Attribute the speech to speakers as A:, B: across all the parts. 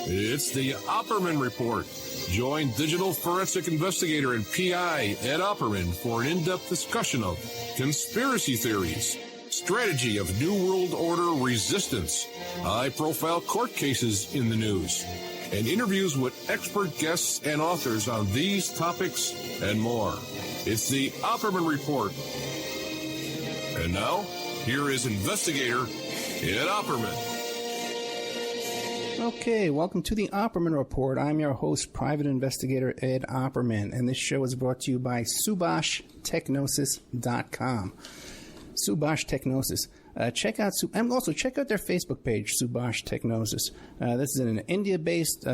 A: It's the Opperman Report. Join digital forensic investigator and PI Ed Opperman for an in-depth discussion of conspiracy theories, strategy of New World Order resistance, high-profile court cases in the news, and interviews with expert guests and authors on these topics and more. It's the Opperman Report. And now, here is investigator Ed Opperman.
B: Okay, welcome to the Opperman Report. I'm your host, Private Investigator Ed Opperman, and this show is brought to you by SubashTechnosis.com. Subash Technosis. Check out their Facebook page, Subash Technosis. This is an India-based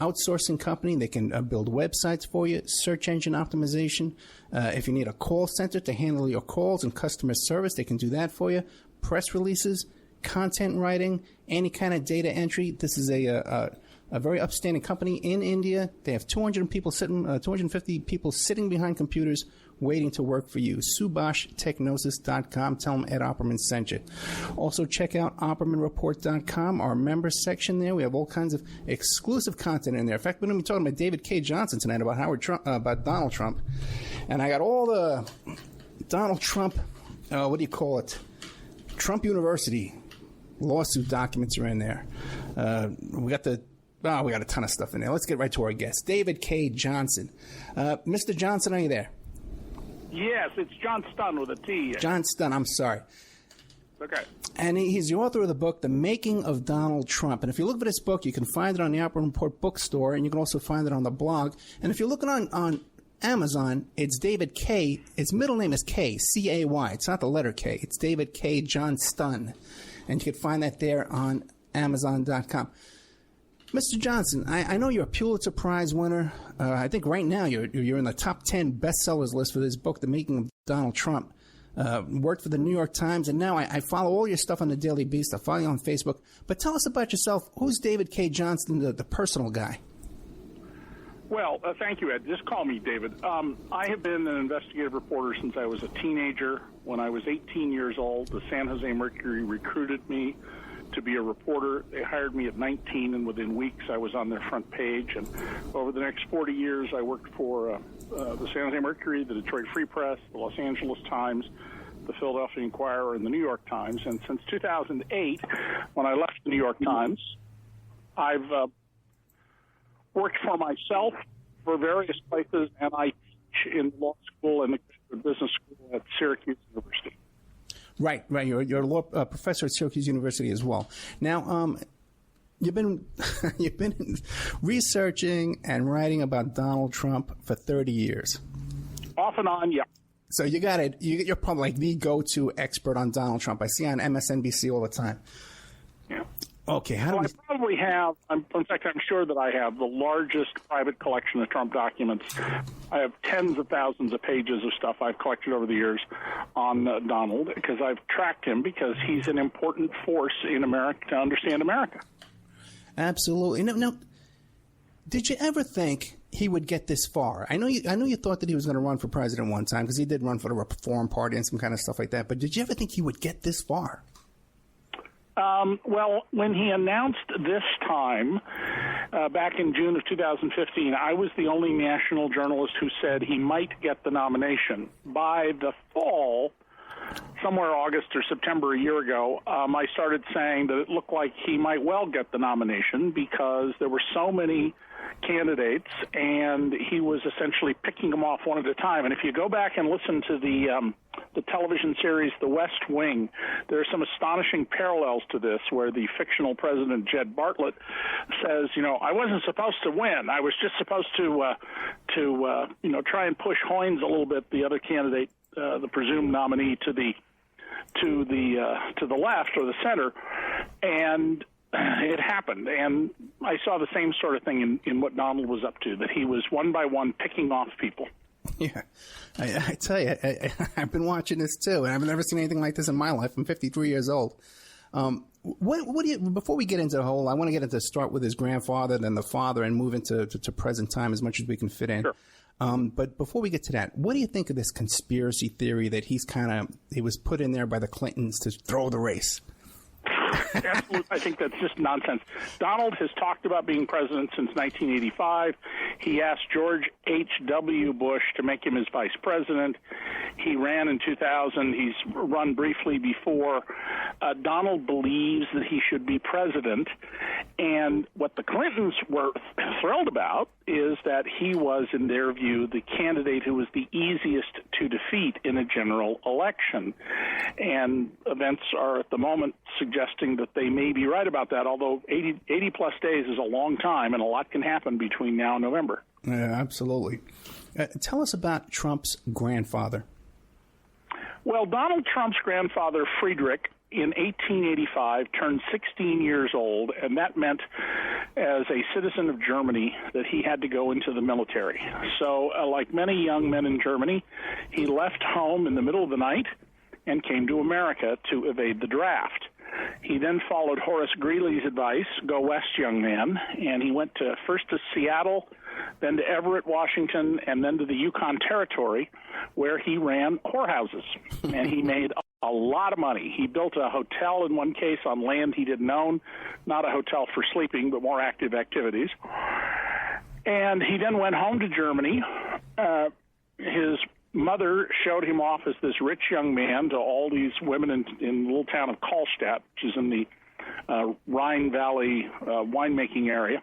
B: outsourcing company. They can build websites for you, search engine optimization. If you need a call center to handle your calls and customer service, they can do that for you. Press releases, content writing, any kind of data entry. This is a very upstanding company in India. They have 250 people sitting behind computers waiting to work for you. SubashTechnosis.com. Tell them Ed Opperman sent you. Also, check out OppermanReport.com, our members section there. We have all kinds of exclusive content in there. In fact, we're going to be talking about David K. Johnston tonight about Donald Trump. And I got all the Donald Trump, Trump University lawsuit documents are in there. We got a ton of stuff in there. Let's get right to our guest, David K. Johnston. Mr. Johnston, are you there?
C: Yes, it's Johnston with a T.
B: Johnston, I'm sorry.
C: Okay.
B: And he's the author of the book, The Making of Donald Trump. And if you look for this book, you can find it on the Opera Report bookstore, and you can also find it on the blog. And if you're looking on Amazon, it's David K. His middle name is K, C-A-Y. It's not the letter K. It's David K. Johnston. And you can find that there on Amazon.com. Mr. Johnston, I know you're a Pulitzer Prize winner. I think right now you're in the top 10 bestsellers list for this book, The Making of Donald Trump. Worked for the New York Times, and now I follow all your stuff on the Daily Beast. I follow you on Facebook. But tell us about yourself. Who's David K. Johnston, the personal guy?
C: Well, thank you, Ed. Just call me David. I have been an investigative reporter since I was a teenager. When I was 18 years old, the San Jose Mercury recruited me to be a reporter. They hired me at 19, and within weeks I was on their front page. And over the next 40 years, I worked for the San Jose Mercury, the Detroit Free Press, the Los Angeles Times, the Philadelphia Inquirer, and the New York Times. And since 2008, when I left the New York Times, I've worked for myself for various places, and I teach in law school and the business school at Syracuse University. Right.
B: You're a law professor at Syracuse University as well. Now, you've been researching and writing about Donald Trump for 30 years.
C: Off and on, yeah.
B: So you got it. You're probably like the go-to expert on Donald Trump. I see on MSNBC all the time.
C: Yeah.
B: Okay.
C: I probably have, in fact, I'm sure that I have the largest private collection of Trump documents. I have tens of thousands of pages of stuff I've collected over the years on Donald, because I've tracked him because he's an important force in America to understand America.
B: Absolutely. Now, did you ever think he would get this far? I know you thought that he was going to run for president one time, because he did run for the Reform Party and some kind of stuff like that. But did you ever think he would get this far?
C: Well, when he announced this time, back in June of 2015, I was the only national journalist who said he might get the nomination. By the fall, somewhere August or September a year ago, I started saying that it looked like he might well get the nomination because there were so many candidates, and he was essentially picking them off one at a time. And if you go back and listen to the television series The West Wing, there are some astonishing parallels to this, where the fictional president Jed Bartlett says, I wasn't supposed to win. I was just supposed to try and push Hoynes a little bit, the other candidate, the presumed nominee, to the left or the center, and it happened. And I saw the same sort of thing in what Donald was up to, that he was one by one picking off people.
B: Yeah, I tell you, I've been watching this too, and I've never seen anything like this in my life. I'm 53 years old. What do you? Before we get into the whole, I want to get into start with his grandfather, then the father, and move into present time as much as we can fit in.
C: Sure.
B: But before we get to that, what do you think of this conspiracy theory that he was put in there by the Clintons to throw the race?
C: Absolutely. I think that's just nonsense. Donald has talked about being president since 1985. He asked George H.W. Bush to make him his vice president. He ran in 2000. He's run briefly before. Donald believes that he should be president. And what the Clintons were thrilled about is that he was, in their view, the candidate who was the easiest to defeat in a general election. And events are at the moment suggesting that they may be right about that, although 80 plus days is a long time and a lot can happen between now and November.
B: Yeah, absolutely. Tell us about Trump's grandfather.
C: Well, Donald Trump's grandfather, Friedrich, in 1885 turned 16 years old, and that meant as a citizen of Germany that he had to go into the military. So like many young men in Germany, he left home in the middle of the night and came to America to evade the draft. He then followed Horace Greeley's advice, go west, young man, and he went first to Seattle, then to Everett, Washington, and then to the Yukon Territory, where he ran whorehouses, and he made a lot of money. He built a hotel in one case on land he didn't own, not a hotel for sleeping, but more active activities. And he then went home to Germany. His mother showed him off as this rich young man to all these women in the little town of Kallstadt, which is in the Rhine Valley winemaking area.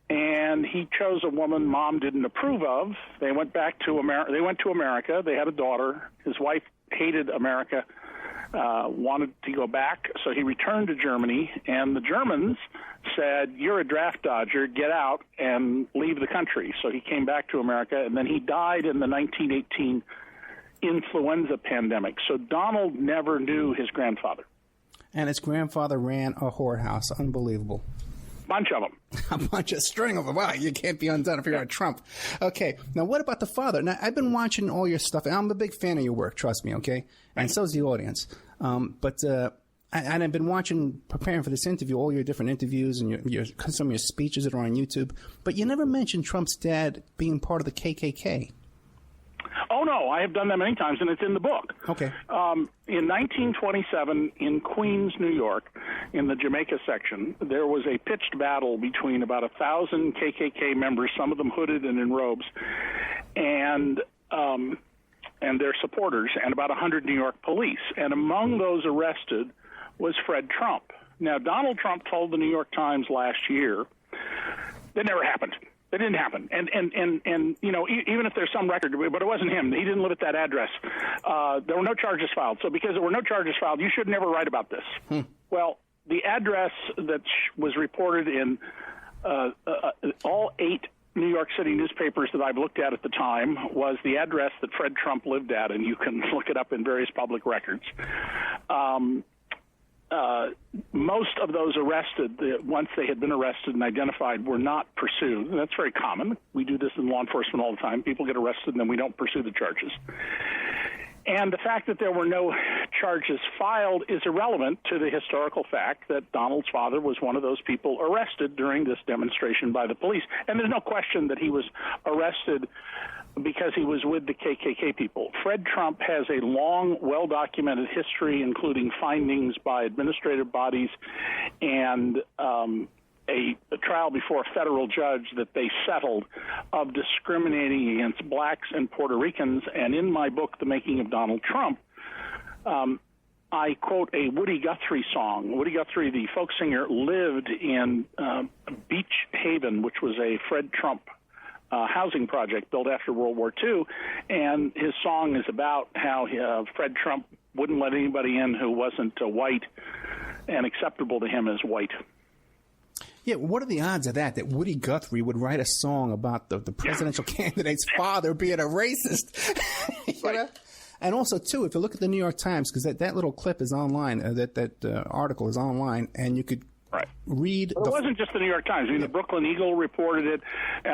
C: And he chose a woman Mom didn't approve of. They went back to America. They went to America. They had a daughter. His wife hated America, wanted to go back, so he returned to Germany. And the Germans said, "You're a draft dodger. Get out and leave the country." So he came back to America, and then he died in the 1918 influenza pandemic. So Donald never knew his grandfather.
B: And his grandfather ran a whorehouse. Unbelievable.
C: Bunch of them.
B: A bunch of string of them. Wow, you can't be undone if you're a Trump. Okay, now what about the father? Now, I've been watching all your stuff, and I'm a big fan of your work, trust me, okay? And so's the audience. And I've been watching, preparing for this interview, all your different interviews and some of your speeches that are on YouTube. But you never mentioned Trump's dad being part of the KKK.
C: Oh, no, I have done that many times, and it's in the book.
B: Okay.
C: In 1927, in Queens, New York, in the Jamaica section, there was a pitched battle between about 1,000 KKK members, some of them hooded and in robes, and their supporters, and about 100 New York police. And among those arrested was Fred Trump. Now, Donald Trump told the New York Times last year that never happened. It didn't happen. And you know, even if there's some record, but it wasn't him. He didn't live at that address. There were no charges filed. So because there were no charges filed, you should never write about this. Well, the address that was reported in all 8 New York City newspapers that I've looked at the time was the address that Fred Trump lived at, and you can look it up in various public records. Most of those arrested, once they had been arrested and identified, were not pursued. And that's very common. We do this in law enforcement all the time. People get arrested and then we don't pursue the charges. And the fact that there were no charges filed is irrelevant to the historical fact that Donald's father was one of those people arrested during this demonstration by the police. And there's no question that he was arrested because he was with the KKK people. Fred Trump has a long, well-documented history, including findings by administrative bodies and a trial before a federal judge that they settled of discriminating against blacks and Puerto Ricans. And in my book, The Making of Donald Trump, I quote a Woody Guthrie song. Woody Guthrie, the folk singer, lived in Beach Haven, which was a Fred Trump housing project built after World War II, and his song is about how Fred Trump wouldn't let anybody in who wasn't white and acceptable to him as white.
B: Yeah, what are the odds of that Woody Guthrie would write a song about the presidential candidate's father being a racist? You know? And also, too, if you look at the New York Times, because that little clip is online, that article is online, and you could read.
C: Well, it wasn't just the New York Times. I mean, the Brooklyn Eagle reported it.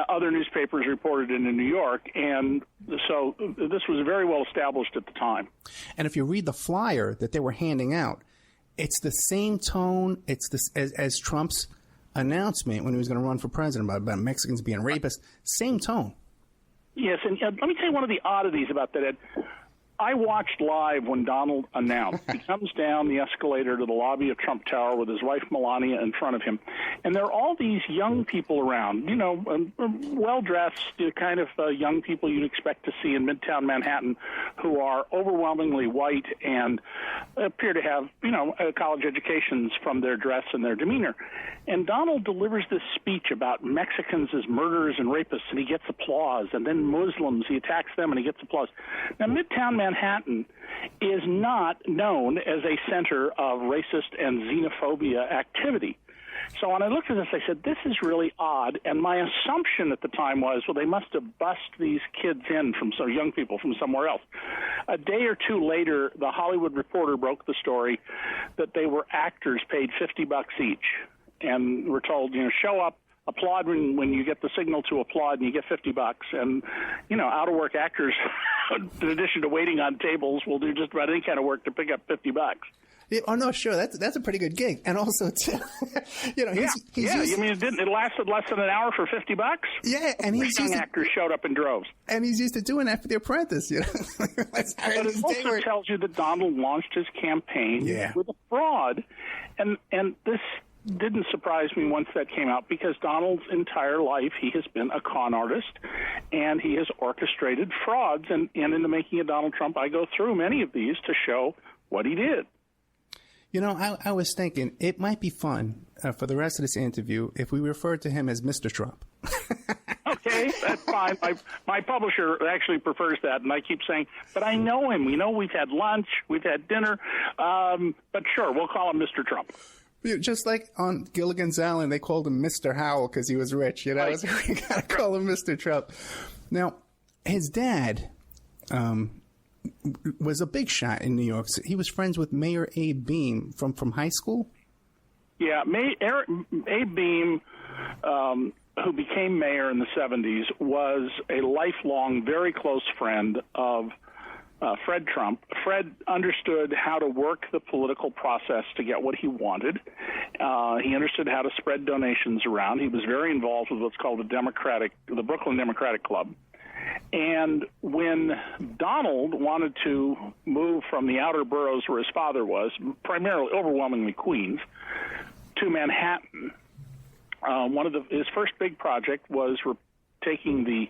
C: Other newspapers reported it in New York. And so this was very well established at the time.
B: And if you read the flyer that they were handing out, it's the same tone as Trump's announcement when he was going to run for president about Mexicans being rapists. Same tone.
C: Yes, and let me tell you one of the oddities about that, Ed. I watched live when Donald announced. He comes down the escalator to the lobby of Trump Tower with his wife Melania in front of him, and there are all these young people around, well-dressed, kind of young people you'd expect to see in Midtown Manhattan, who are overwhelmingly white and appear to have, college educations from their dress and their demeanor. And Donald delivers this speech about Mexicans as murderers and rapists, and he gets applause, and then Muslims, he attacks them, and he gets applause. Now, Midtown Manhattan is not known as a center of racist and xenophobia activity. So when I looked at this, I said, this is really odd. And my assumption at the time was, well, they must have bussed these kids in from some young people from somewhere else. A day or two later, the Hollywood Reporter broke the story that they were actors paid $50 each. And we're told, show up, applaud when you get the signal to applaud, and you get $50. And, out-of-work actors, in addition to waiting on tables, will do just about any kind of work to pick up $50.
B: Yeah, oh no, sure, that's a pretty good gig, and also too,
C: it lasted less than an hour for $50.
B: Yeah, and
C: young actors showed up in droves,
B: and he's used to doing that for The Apprentice.
C: But it also tells you that Donald launched his campaign with a fraud, and this didn't surprise me once that came out, because Donald's entire life he has been a con artist, and he has orchestrated frauds. And in the making of Donald Trump, I go through many of these to show what he did.
B: I was thinking it might be fun for the rest of this interview if we refer to him as Mr. Trump.
C: Okay, that's fine. My publisher actually prefers that, and I keep saying, but I know him. We've had lunch, we've had dinner, but sure, we'll call him Mr. Trump.
B: Just like on Gilligan's Island, they called him Mr. Howell because he was rich.
C: Right.
B: So we got to call him Mr. Trump. Now, his dad was a big shot in New York. He was friends with Mayor Abe Beame from high school.
C: Yeah, Abe Beame, who became mayor in the 70s, was a lifelong, very close friend of Fred Trump. Fred understood how to work the political process to get what he wanted. He understood how to spread donations around. He was very involved with what's called the Brooklyn Democratic Club. And when Donald wanted to move from the outer boroughs where his father was, primarily, overwhelmingly Queens, to Manhattan, his first big project was taking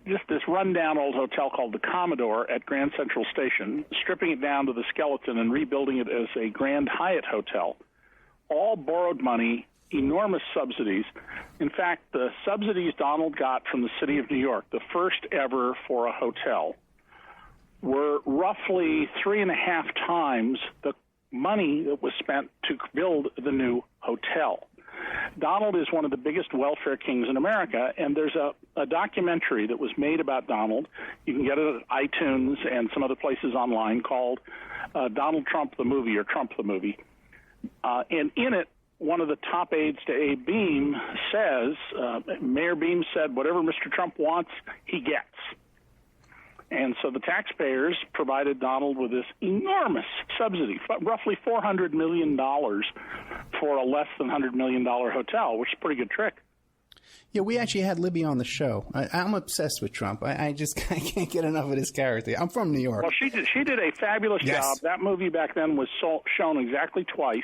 C: just this rundown old hotel called the Commodore at Grand Central Station, stripping it down to the skeleton and rebuilding it as a Grand Hyatt hotel. All borrowed money, enormous subsidies. In fact, the subsidies Donald got from the city of New York, the first ever for a hotel, were roughly 3.5 times the money that was spent to build the new hotel. Donald is one of the biggest welfare kings in America, and there's a documentary that was made about Donald. You can get it at iTunes and some other places online, called Donald Trump the Movie, or Trump the Movie. And in it, one of the top aides to Abe Beame says, Mayor Beame said, whatever Mr. Trump wants, he gets. And so the taxpayers provided Donald with this enormous subsidy, roughly $400 million for a less than $100 million hotel, which is a pretty good trick.
B: Yeah, we actually had Libby on the show. I'm obsessed with Trump. I can't get enough of his character. I'm from New York.
C: Well, she did a fabulous job. That movie back then was shown exactly twice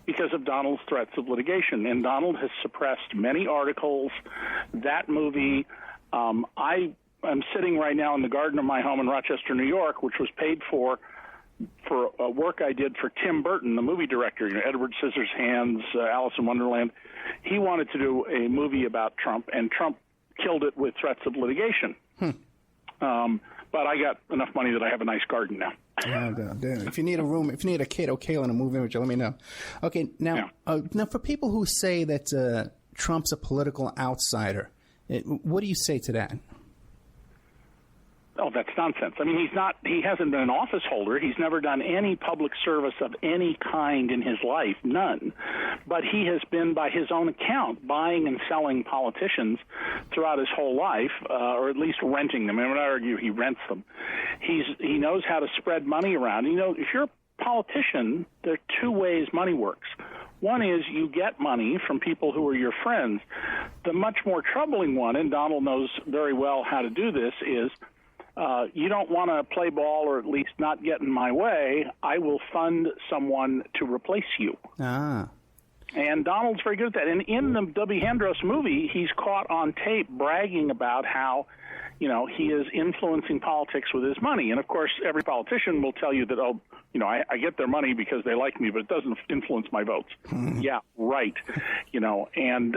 C: because of Donald's threats of litigation. And Donald has suppressed many articles. That movie, I'm sitting right now in the garden of my home in Rochester, New York, which was paid for work I did for Tim Burton, the movie director, Edward Scissorhands, Alice in Wonderland. He wanted to do a movie about Trump, and Trump killed it with threats of litigation. But I got enough money that I have a nice garden now.
B: If you need a room, if you need a Kato Kaelin to move in with you, let me know. Okay, now for people who say that Trump's a political outsider, what do you say to that?
C: Oh, that's nonsense. I mean, he hasn't been an office holder. He's never done any public service of any kind in his life, none. But he has been, by his own account, buying and selling politicians throughout his whole life, or at least renting them. I would argue he rents them. He knows how to spread money around. If you're a politician, there are two ways money works. One is you get money from people who are your friends. The much more troubling one, and Donald knows very well how to do this, is you don't want to play ball or at least not get in my way, I will fund someone to replace you.
B: Ah.
C: And Donald's very good at that. And in the W. Handros movie, he's caught on tape bragging about how, he is influencing politics with his money. And, of course, every politician will tell you that, I get their money because they like me, but it doesn't influence my votes. Yeah, right. And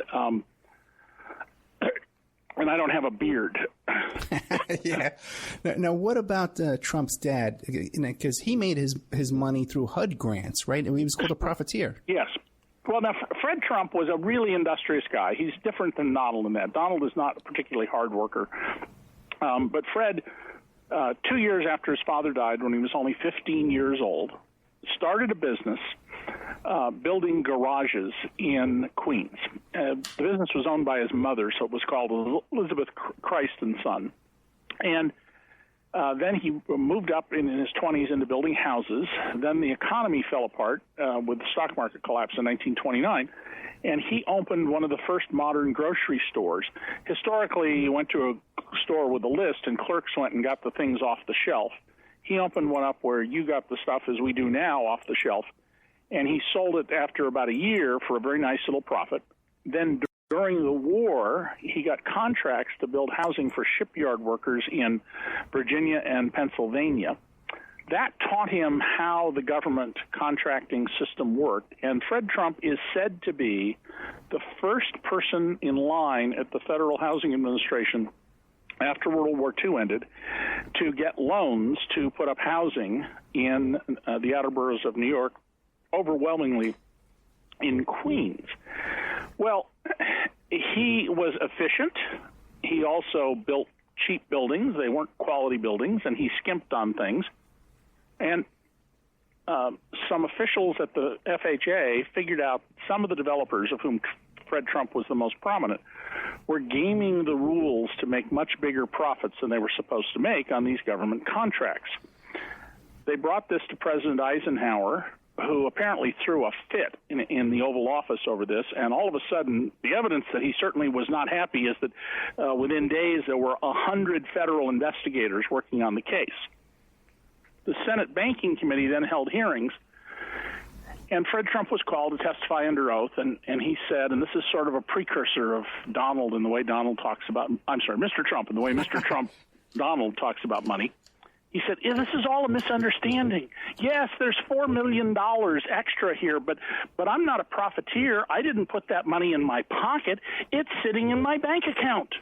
C: I don't have a beard.
B: Yeah. Now, what about Trump's dad? Because he made his money through HUD grants, right? And he was called a profiteer.
C: Yes. Well, now, Fred Trump was a really industrious guy. He's different than Donald in that. Donald is not a particularly hard worker. But Fred, 2 years after his father died, when he was only 15 years old, started a business building garages in Queens. The business was owned by his mother, so it was called Elizabeth Christ and Son. And then he moved up in his 20s into building houses. Then the economy fell apart with the stock market collapse in 1929. And he opened one of the first modern grocery stores. Historically, you went to a store with a list, and clerks went and got the things off the shelf. He opened one up where you got the stuff as we do now off the shelf, and he sold it after about a year for a very nice little profit. Then during the war, he got contracts to build housing for shipyard workers in Virginia and Pennsylvania. That taught him how the government contracting system worked, and Fred Trump is said to be the first person in line at the Federal Housing Administration after World War II ended to get loans to put up housing in the outer boroughs of New York, overwhelmingly in Queens. Well, he was efficient. He also built cheap buildings. They weren't quality buildings, and he skimped on things. And some officials at the FHA figured out some of the developers, of whom Fred Trump was the most prominent, were gaming the rules to make much bigger profits than they were supposed to make on these government contracts. They brought this to President Eisenhower, who apparently threw a fit in the Oval Office over this, and all of a sudden, the evidence that he certainly was not happy is that within days there were 100 federal investigators working on the case. The Senate Banking Committee then held hearings, and Fred Trump was called to testify under oath, and he said, and this is sort of a precursor of Donald and the way Donald talks about, Mr. Trump and the way Mr. Donald talks about money. He said, this is all a misunderstanding. Yes, there's $4 million extra here, but I'm not a profiteer. I didn't put that money in my pocket. It's sitting in my bank account.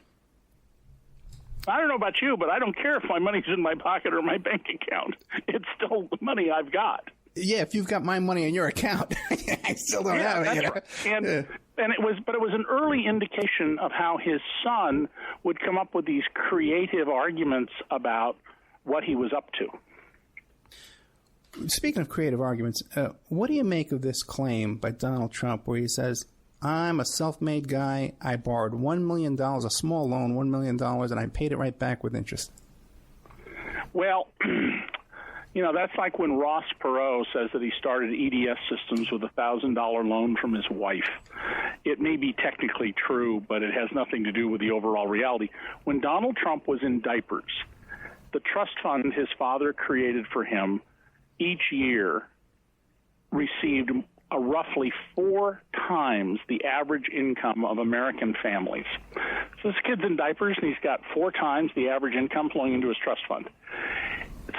C: I don't know about you, but I don't care if my money's in my pocket or my bank account. It's still the money I've got.
B: Yeah, if you've got my money in your account, I still don't have it.
C: Right. And it was an early indication of how his son would come up with these creative arguments about what he was up to.
B: Speaking of creative arguments, what do you make of this claim by Donald Trump where he says, I'm a self-made guy, I borrowed $1 million, a small loan, $1 million, and I paid it right back with interest?
C: Well, that's like when Ross Perot says that he started EDS Systems with a $1,000 loan from his wife. It may be technically true, but it has nothing to do with the overall reality. When Donald Trump was in diapers, the trust fund his father created for him each year received roughly 4 times the average income of American families. So this kid's in diapers, and he's got 4 times the average income flowing into his trust fund.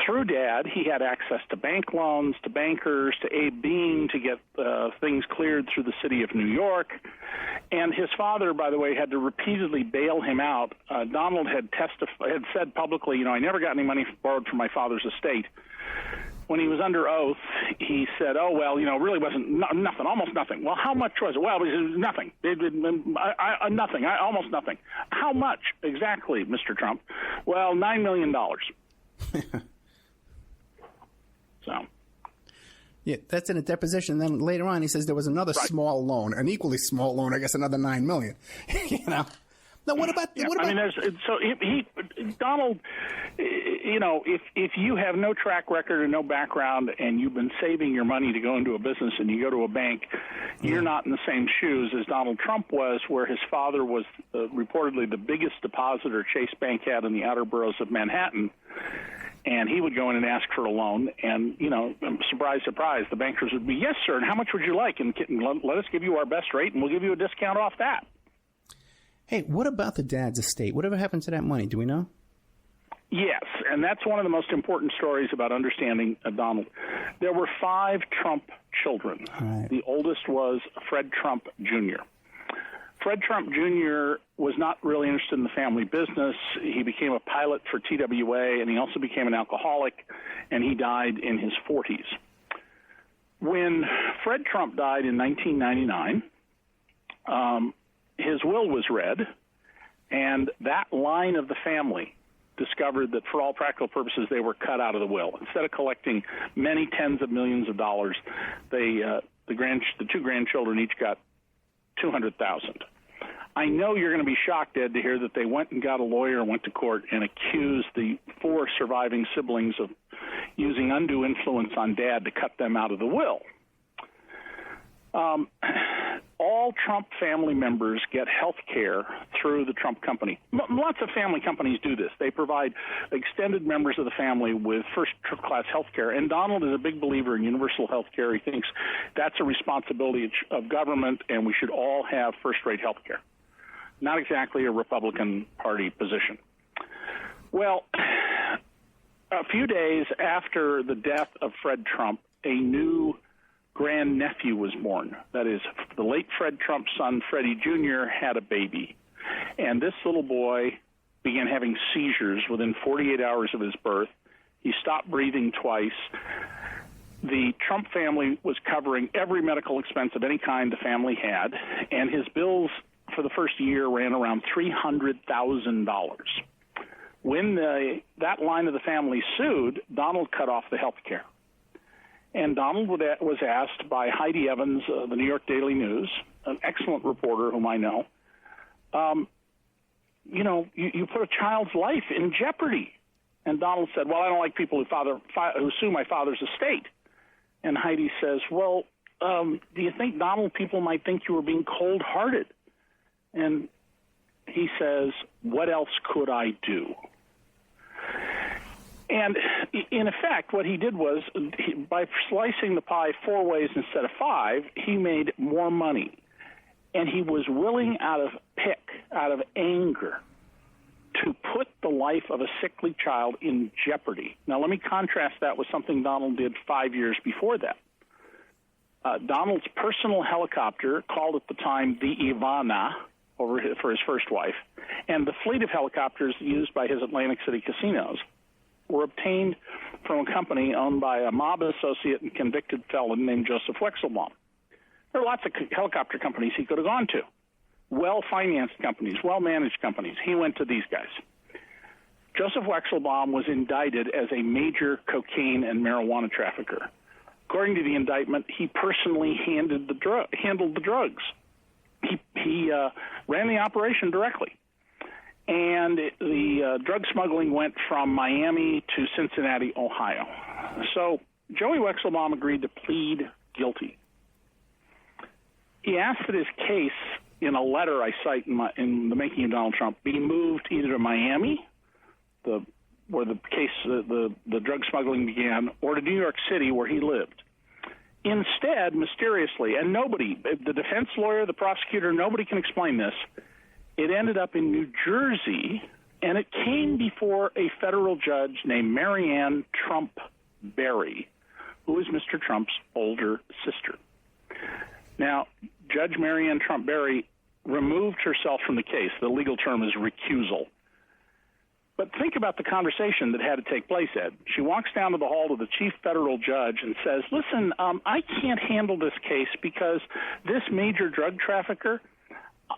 C: Through Dad, he had access to bank loans, to bankers, to Abe Bean to get things cleared through the city of New York. And his father, by the way, had to repeatedly bail him out. Donald had said publicly, I never got any money borrowed from my father's estate. When he was under oath, he said, really wasn't nothing, almost nothing. Well, how much was it? Well, it was nothing. Nothing, almost nothing. How much exactly, Mr. Trump? Well, $9 million. So.
B: Yeah, that's in a deposition. Then later on, he says there was another small loan, an equally small loan, I guess another $9 million. Now, what about? Donald. If you have no track record and no background, and you've been saving your money to go into a business, and you go to a bank, you're not in the same shoes as Donald Trump was, where his father was reportedly the biggest depositor Chase Bank had in the outer boroughs of Manhattan.
C: And he would go in and ask for a loan, and, surprise, surprise, the bankers would be, yes, sir, and how much would you like? And let us give you our best rate, and we'll give you a discount off that.
B: Hey, what about the dad's estate? Whatever happened to that money? Do we know?
C: Yes, and that's one of the most important stories about understanding Donald. There were 5 Trump children.
B: Right.
C: The oldest was Fred Trump Jr. Fred Trump Jr. was not really interested in the family business. He became a pilot for TWA, and he also became an alcoholic, and he died in his 40s. When Fred Trump died in 1999, his will was read, and that line of the family discovered that for all practical purposes they were cut out of the will. Instead of collecting many tens of millions of dollars, the 2 grandchildren each got $200,000. I know you're going to be shocked, Ed, to hear that they went and got a lawyer and went to court and accused the 4 surviving siblings of using undue influence on Dad to cut them out of the will. All Trump family members get health care through the Trump company. Lots of family companies do this. They provide extended members of the family with first-class health care, and Donald is a big believer in universal health care. He thinks that's a responsibility of government, and we should all have first-rate health care. Not exactly a Republican Party position. Well, a few days after the death of Fred Trump, a new grandnephew was born. That is, the late Fred Trump's son, Freddie Jr., had a baby. And this little boy began having seizures within 48 hours of his birth. He stopped breathing twice. The Trump family was covering every medical expense of any kind the family had, and his bills for the first year ran around $300,000. When that line of the family sued, Donald cut off the health care. And Donald was asked by Heidi Evans, the New York Daily News, an excellent reporter whom I know, you put a child's life in jeopardy. And Donald said, well, I don't like people who sue my father's estate. And Heidi says, well, do you think, Donald, people might think you were being cold-hearted? And he says, what else could I do? And in effect, what he did was, by slicing the pie 4 ways instead of 5, he made more money. And he was willing, out of anger, to put the life of a sickly child in jeopardy. Now, let me contrast that with something Donald did 5 years before that. Donald's personal helicopter, called at the time the Ivana, for his first wife, and the fleet of helicopters used by his Atlantic City casinos were obtained from a company owned by a mob associate and convicted felon named Joseph Wexelbaum. There are lots of helicopter companies he could have gone to, well-financed companies, well-managed companies. He went to these guys. Joseph Wexelbaum was indicted as a major cocaine and marijuana trafficker. According to the indictment, he personally handled the drugs. He ran the operation directly. And the drug smuggling went from Miami to Cincinnati, Ohio. So Joey Wexelbaum agreed to plead guilty. He asked that his case, in a letter I cite in The Making of Donald Trump, be moved either to Miami, where the case, the drug smuggling began, or to New York City, where he lived. Instead, mysteriously, and nobody, the defense lawyer, the prosecutor, nobody can explain this, it ended up in New Jersey, and it came before a federal judge named Marianne Trump Berry, who is Mr. Trump's older sister. Now, Judge Marianne Trump Berry removed herself from the case. The legal term is recusal. But think about the conversation that had to take place, Ed. She walks down to the hall to the chief federal judge and says, listen, I can't handle this case because this major drug trafficker,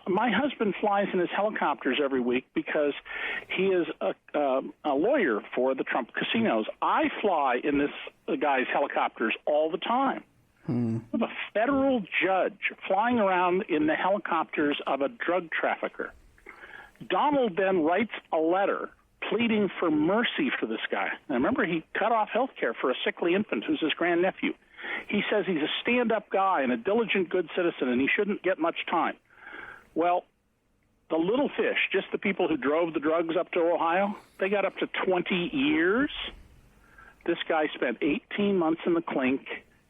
C: my husband flies in his helicopters every week because he is a lawyer for the Trump casinos. I fly in this guy's helicopters all the time. We have a federal judge flying around in the helicopters of a drug trafficker. Donald then writes a letter pleading for mercy for this guy. Now, remember, he cut off health care for a sickly infant who's his grandnephew. He says he's a stand-up guy and a diligent, good citizen, and he shouldn't get much time. Well, the little fish, just the people who drove the drugs up to Ohio, they got up to 20 years. This guy spent 18 months in the clink,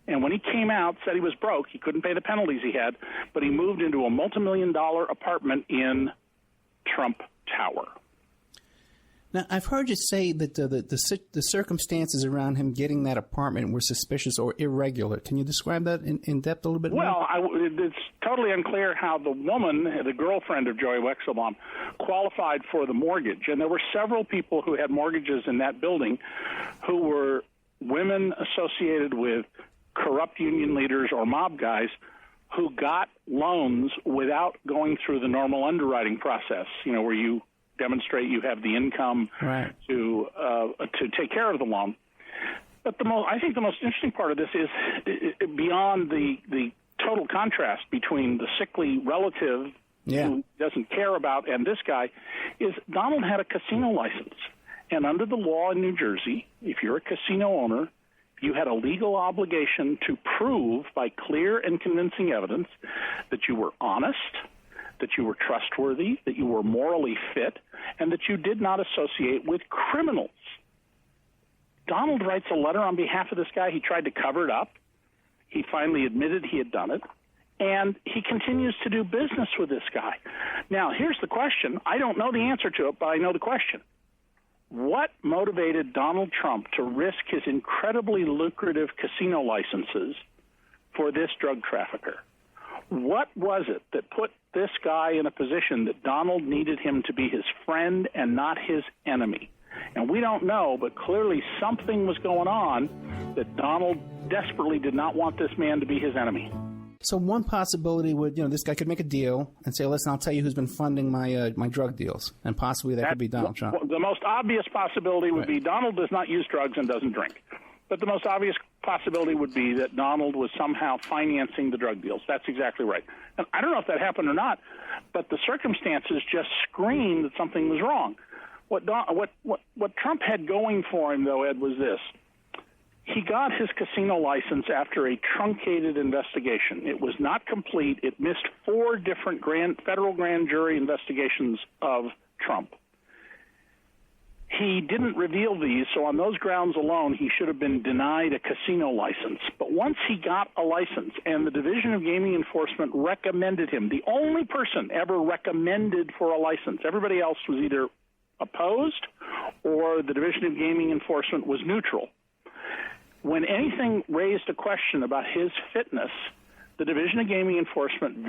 C: and when he came out, said he was broke. He couldn't pay the penalties he had, but he moved into a multi-million-dollar apartment in Trump Tower.
B: Now, I've heard you say that the circumstances around him getting that apartment were suspicious or irregular. Can you describe that in depth a little bit more?
C: Well, it's totally unclear how the woman, the girlfriend of Joey Wexelbaum, qualified for the mortgage. And there were several people who had mortgages in that building who were women associated with corrupt union leaders or mob guys who got loans without going through the normal underwriting process, where you demonstrate you have the income
B: right.
C: to take care of the loan. But I think the most interesting part of this is beyond the total contrast between the sickly relative who doesn't care about and this guy, is Donald had a casino license. And under the law in New Jersey, if you're a casino owner, you had a legal obligation to prove by clear and convincing evidence that you were honest, that you were trustworthy, that you were morally fit, and that you did not associate with criminals. Donald writes a letter on behalf of this guy. He tried to cover it up. He finally admitted he had done it, and he continues to do business with this guy. Now, here's the question. I don't know the answer to it, but I know the question. What motivated Donald Trump to risk his incredibly lucrative casino licenses for this drug trafficker? What was it that put this guy in a position that Donald needed him to be his friend and not his enemy? And we don't know, but clearly something was going on that Donald desperately did not want this man to be his enemy.
B: So one possibility would, this guy could make a deal and say, listen, I'll tell you who's been funding my drug deals. And possibly that could be Donald Trump.
C: The most obvious possibility would be Donald does not use drugs and doesn't drink. But the most obvious possibility would be that Donald was somehow financing the drug deals. That's exactly right. And I don't know if that happened or not, but the circumstances just scream that something was wrong. What Trump had going for him, though, Ed, was this. He got his casino license after a truncated investigation. It was not complete. It missed 4 different federal grand jury investigations of Trump. He didn't reveal these, so on those grounds alone, he should have been denied a casino license. But once he got a license and the Division of Gaming Enforcement recommended him, the only person ever recommended for a license, everybody else was either opposed or the Division of Gaming Enforcement was neutral. When anything raised a question about his fitness, the Division of Gaming Enforcement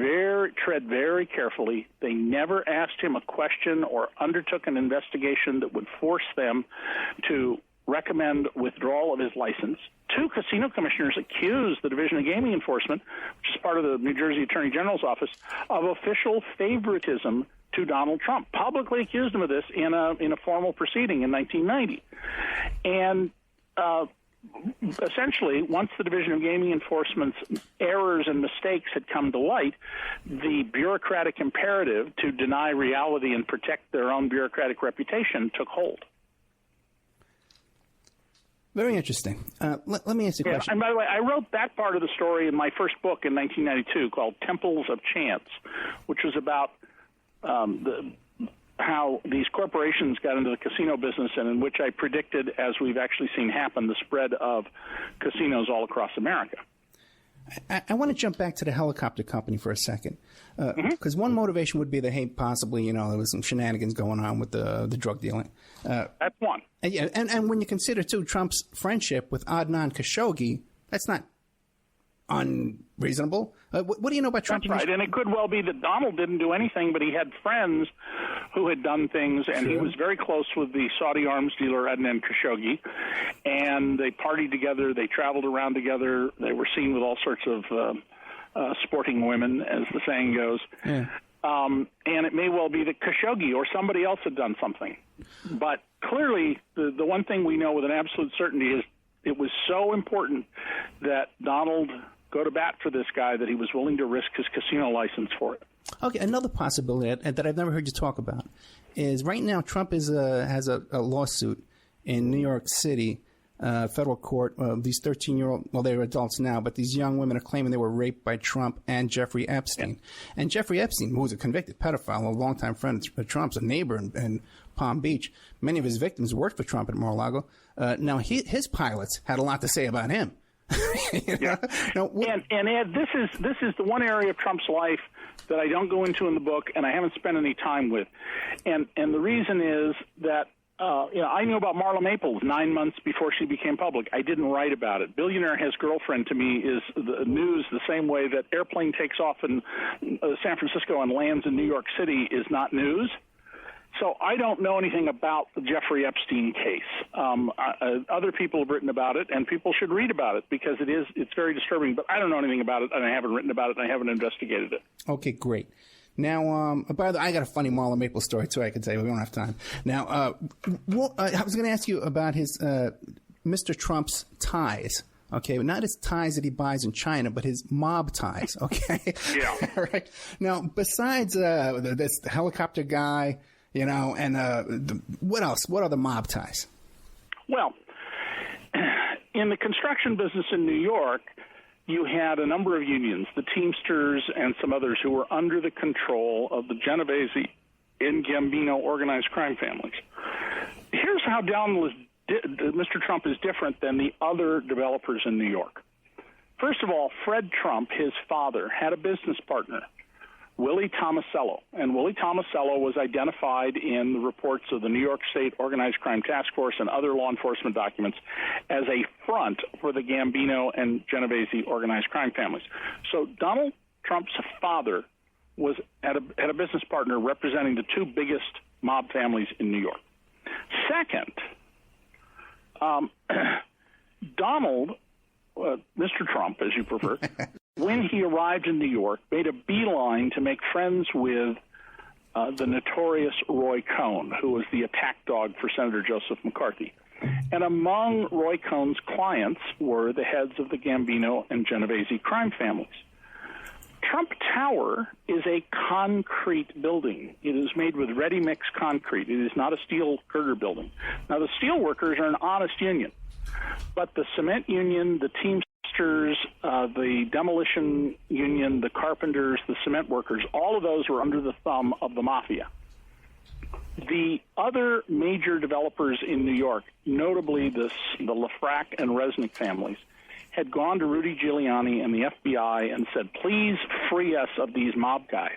C: tread very carefully. They never asked him a question or undertook an investigation that would force them to recommend withdrawal of his license. 2 casino commissioners accused the Division of Gaming Enforcement, which is part of the New Jersey Attorney General's office, of official favoritism to Donald Trump. Publicly accused him of this in a formal proceeding in 1990. And essentially, once the Division of Gaming Enforcement's errors and mistakes had come to light, the bureaucratic imperative to deny reality and protect their own bureaucratic reputation took hold.
B: Very interesting. Let me ask you a question.
C: And by the way, I wrote that part of the story in my first book in 1992 called Temples of Chance, which was about how these corporations got into the casino business, and in which I predicted, as we've actually seen happen, the spread of casinos all across America.
B: I want to jump back to the helicopter company for a second, because one motivation would be that, hey, possibly, there was some shenanigans going on with the drug dealing.
C: That's one.
B: And when you consider, too, Trump's friendship with Adnan Khashoggi, that's not unreasonable. What do you know about Trump?
C: That's right, and it could well be that Donald didn't do anything, but he had friends who had done things, and he was very close with the Saudi arms dealer Adnan Khashoggi, and they partied together, they traveled around together, they were seen with all sorts of sporting women, as the saying goes. Yeah. And it may well be that Khashoggi or somebody else had done something. But clearly, the one thing we know with an absolute certainty is it was so important that Donald go to bat for this guy that he was willing to risk his casino license for it.
B: Okay, another possibility that I've never heard you talk about is right now Trump has a lawsuit in New York City federal court. These 13-year-old, well, they're adults now, but these young women are claiming they were raped by Trump and Jeffrey Epstein. Yeah. And Jeffrey Epstein, who was a convicted pedophile, a longtime friend of Trump's, a neighbor in Palm Beach. Many of his victims worked for Trump at Mar-a-Lago. Now, his pilots had a lot to say about him.
C: Yeah. And Ed, this is the one area of Trump's life that I don't go into in the book, and I haven't spent any time with. And the reason is that I knew about Marla Maples 9 months before she became public. I didn't write about it. Billionaire Has Girlfriend to me is the news the same way that airplane takes off in San Francisco and lands in New York City is not news. So I don't know anything about the Jeffrey Epstein case. Other people have written about it, and people should read about it because it's very disturbing. But I don't know anything about it, and I haven't written about it, and I haven't investigated it.
B: Okay, great. Now, by the way, I got a funny Marla Maples story, too, I could say. We don't have time. Now, I was going to ask you about his Mr. Trump's ties. Okay, not his ties that he buys in China, but his mob ties, okay?
C: Yeah.
B: All right. Now, besides this helicopter guy, and what else? What other mob ties?
C: Well, in the construction business in New York, you had a number of unions, the Teamsters and some others, who were under the control of the Genovese and Gambino organized crime families. Here's how Mr. Trump is different than the other developers in New York. First of all, Fred Trump, his father, had a business partner, Willie Tomasello, and Willie Tomasello was identified in the reports of the New York State Organized Crime Task Force and other law enforcement documents as a front for the Gambino and Genovese organized crime families. So Donald Trump's father had a business partner representing the two biggest mob families in New York. Second, Donald, Mr. Trump, as you prefer, when he arrived in New York, made a beeline to make friends with the notorious Roy Cohn, who was the attack dog for Senator Joseph McCarthy. And among Roy Cohn's clients were the heads of the Gambino and Genovese crime families. Trump Tower is a concrete building. It is made with ready-mix concrete. It is not a steel girder building. Now, the steel workers are an honest union, but the cement union, the Teamsters, the demolition union, the carpenters, the cement workers, all of those were under the thumb of the mafia. The other major developers in New York, notably the Lafrac and Resnick families, had gone to Rudy Giuliani and the FBI and said, please free us of these mob guys.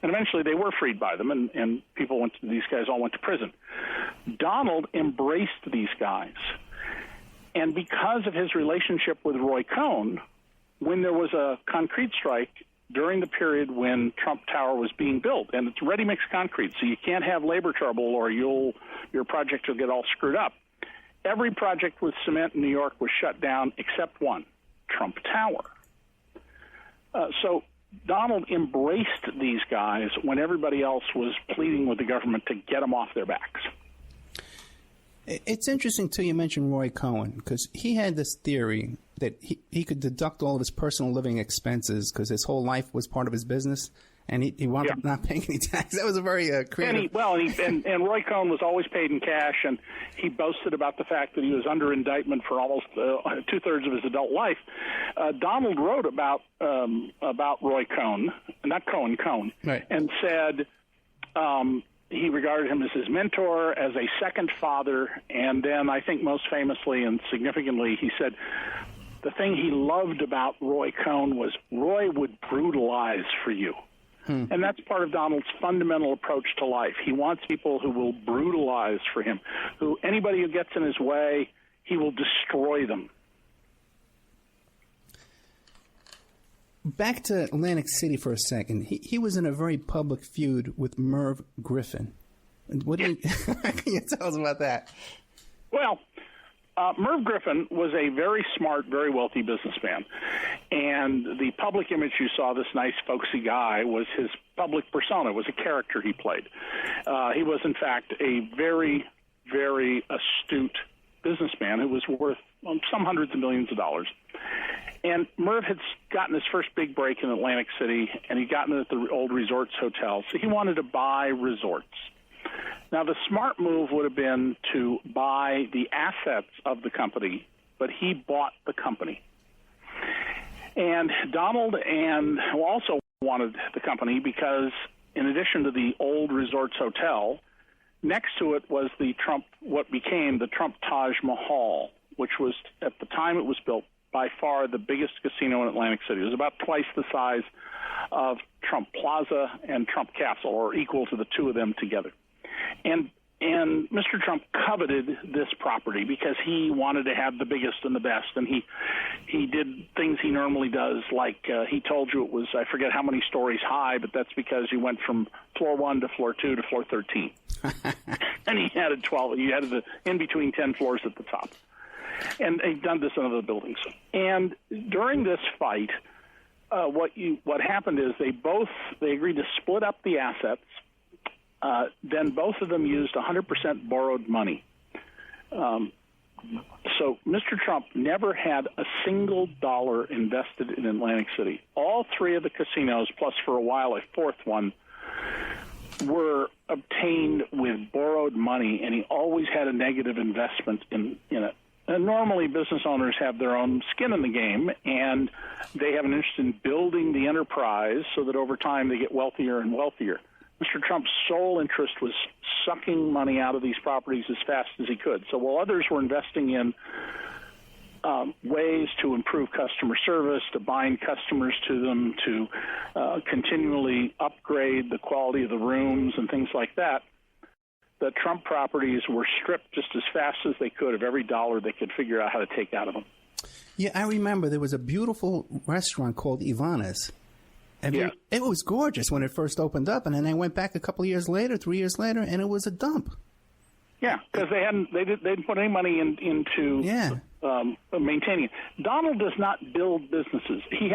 C: And eventually they were freed by them, and these guys all went to prison. Donald embraced these guys. And because of his relationship with Roy Cohn, when there was a concrete strike during the period when Trump Tower was being built, and it's ready-mix concrete, so you can't have labor trouble or your project will get all screwed up. Every project with cement in New York was shut down except one, Trump Tower. So Donald embraced these guys when everybody else was pleading with the government to get them off their backs.
B: It's interesting, too, you mentioned Roy Cohn, because he had this theory that he could deduct all of his personal living expenses because his whole life was part of his business, and he wound up not paying any tax. That was a very creative...
C: And Roy Cohn was always paid in cash, and he boasted about the fact that he was under indictment for almost two-thirds of his adult life. Donald wrote about Roy Cohn, not Cohn,
B: right,
C: and said... he regarded him as his mentor, as a second father, and then I think most famously and significantly, he said the thing he loved about Roy Cohn was Roy would brutalize for you. And that's part of Donald's fundamental approach to life. He wants people who will brutalize for him, anybody who gets in his way, he will destroy them.
B: Back to Atlantic City for a second. He was in a very public feud with Merv Griffin. What can you tell us about that?
C: Well, Merv Griffin was a very smart, very wealthy businessman. And the public image you saw, this nice, folksy guy, was his public persona, was a character he played. He was, in fact, a very, very astute businessman who was worth some hundreds of millions of dollars. And Merv had gotten his first big break in Atlantic City, and he'd gotten it at the old Resorts Hotel. So he wanted to buy resorts. Now, the smart move would have been to buy the assets of the company, but he bought the company. And Donald also wanted the company because, in addition to the old Resorts Hotel, next to it was what became the Trump Taj Mahal, which was, at the time it was built, by far the biggest casino in Atlantic City. It was about twice the size of Trump Plaza and Trump Castle, or equal to the two of them together. And Mr. Trump coveted this property because he wanted to have the biggest and the best, and he did things he normally does, like he told you it was, I forget how many stories high, but that's because you went from floor 1 to floor 2 to floor 13. And he added 12. You added the in between 10 floors at the top. And he'd done this in other buildings. And during this fight, what happened is they agreed to split up the assets. Then both of them used 100% borrowed money. So Mr. Trump never had a single dollar invested in Atlantic City. All three of the casinos, plus for a while a fourth one, were obtained with borrowed money, and he always had a negative investment in it. And normally business owners have their own skin in the game, and they have an interest in building the enterprise so that over time they get wealthier and wealthier. Mr. Trump's sole interest was sucking money out of these properties as fast as he could. So while others were investing in ways to improve customer service, to bind customers to them, to continually upgrade the quality of the rooms and things like that, the Trump properties were stripped just as fast as they could of every dollar they could figure out how to take out of them.
B: Yeah, I remember there was a beautiful restaurant called Ivana's.
C: Yeah.
B: It was gorgeous when it first opened up, and then I went back a couple of years later, 3 years later, and it was a dump.
C: Yeah, because they didn't put any money into maintaining it. Donald does not build businesses. He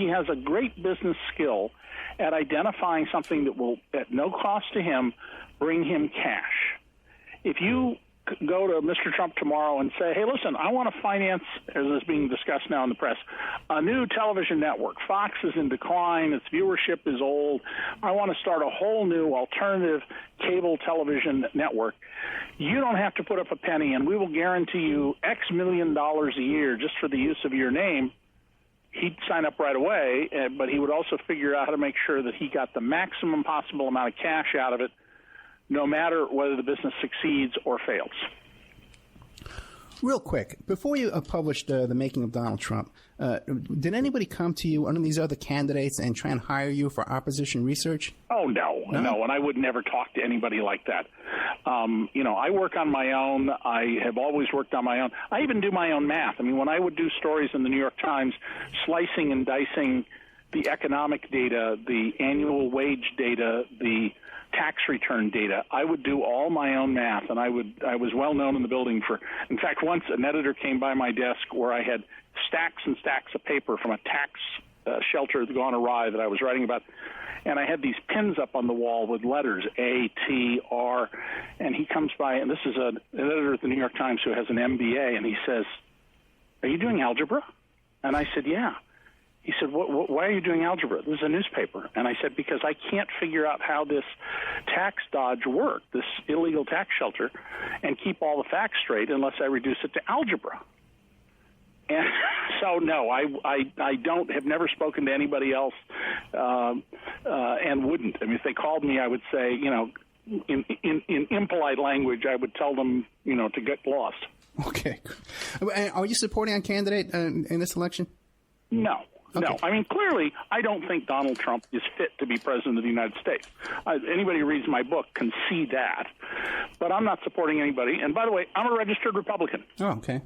C: has a great business skill at identifying something that will, at no cost to him, bring him cash. If you go to Mr. Trump tomorrow and say, hey, listen, I want to finance, as is being discussed now in the press, a new television network. Fox is in decline. Its viewership is old. I want to start a whole new alternative cable television network. You don't have to put up a penny, and we will guarantee you X million dollars a year just for the use of your name. He'd sign up right away, but he would also figure out how to make sure that he got the maximum possible amount of cash out of it, no matter whether the business succeeds or fails.
B: Real quick, before you published The Making of Donald Trump, did anybody come to you, one of these other candidates, and try and hire you for opposition research?
C: Oh, no, and I would never talk to anybody like that. I work on my own. I have always worked on my own. I even do my own math. I mean, when I would do stories in the New York Times, slicing and dicing the economic data, the annual wage data, the tax return data, I would do all my own math, and I was well known in the building for. In fact, once an editor came by my desk where I had stacks and stacks of paper from a tax shelter gone awry that I was writing about, and I had these pins up on the wall with letters A, T, R, and he comes by, and this is an editor at the New York Times who has an MBA, and he says, "Are you doing algebra?" And I said, "Yeah." He said, why are you doing algebra? This is a newspaper. And I said, because I can't figure out how this tax dodge worked, this illegal tax shelter, and keep all the facts straight unless I reduce it to algebra. And so, no, I have never spoken to anybody else and wouldn't. I mean, if they called me, I would say, in impolite language, I would tell them, to get lost.
B: Okay. Are you supporting a candidate in this election?
C: No.
B: Okay.
C: No, I mean, clearly, I don't think Donald Trump is fit to be president of the United States. Anybody who reads my book can see that. But I'm not supporting anybody. And by the way, I'm a registered Republican.
B: Oh, okay.